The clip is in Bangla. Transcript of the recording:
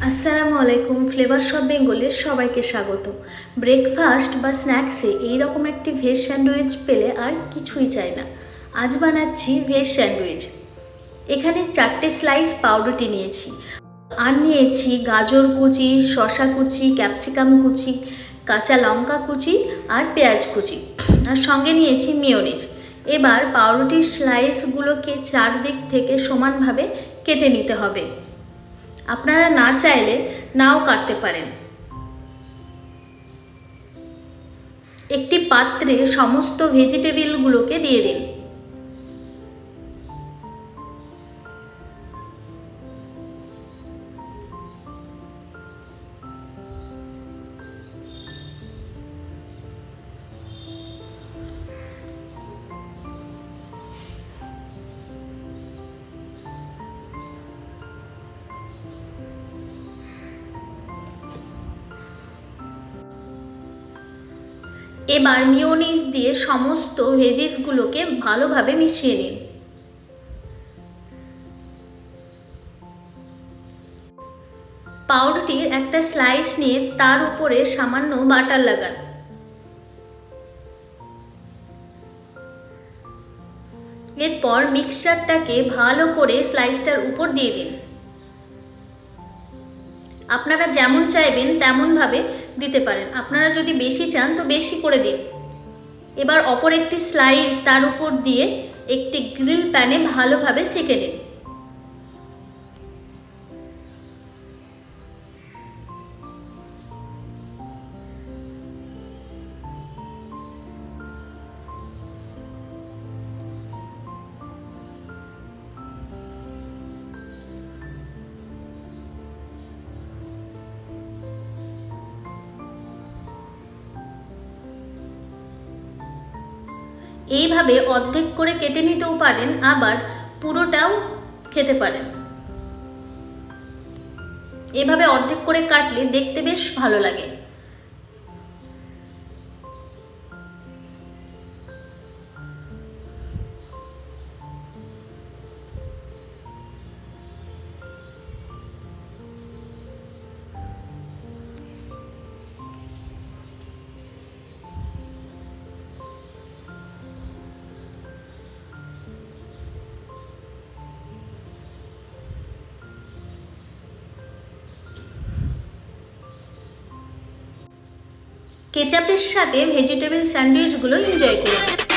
আসসালামু আলাইকুম। ফ্লেভারস অফ বেঙ্গলের সবাইকে স্বাগত। ব্রেকফাস্ট বা স্ন্যাক্সে এইরকম একটি ভেজ স্যান্ডউইচ পেলে আর কিছুই চাই না। আজ বানাচ্ছি ভেজ স্যান্ডউইচ। এখানে 4টে স্লাইস পাউরুটি নিয়েছি, আর নিয়েছি গাজর কুচি, শসা কুচি, ক্যাপসিকাম কুচি, কাঁচা লঙ্কা কুচি আর পেঁয়াজ কুচি, আর সঙ্গে নিয়েছি মেয়োনিজ। এবার পাউরুটির স্লাইসগুলোকে চারদিক থেকে সমানভাবে কেটে নিতে হবে। আপনারা না চাইলে নাও কাটতে পারেন। একটি পাত্রে সমস্ত ভেজিটেবলগুলোকে দিয়ে দিন। এবার মিয়োনিজ দিয়ে সমস্ত ভেজিসগুলোকে ভালোভাবে মিশিয়ে নিন। পাউরুটির একটা স্লাইস নিয়ে তার উপরে সামান্য বাটার লাগান। এরপর মিক্সচারটাকে ভালো করে স্লাইসটার উপর দিয়ে দিন। আপনারা যেমন চাইবেন তেমনভাবে দিতে পারেন। আপনারা যদি বেশি চান তো বেশি করে দিন। এবার অপর একটি স্লাইস তার উপর দিয়ে একটি গ্রিল প্যানে ভালোভাবে সেঁকে নিন। এইভাবে অর্ধেক করে কেটে নিতেও পারেন, আবার পুরোটাও খেতে পারেন। এভাবে অর্ধেক করে কাটলে দেখতে বেশ ভালো লাগে। কেচাপের সাথে ভেজিটেবল স্যান্ডউইচগুলো এনজয় করুন।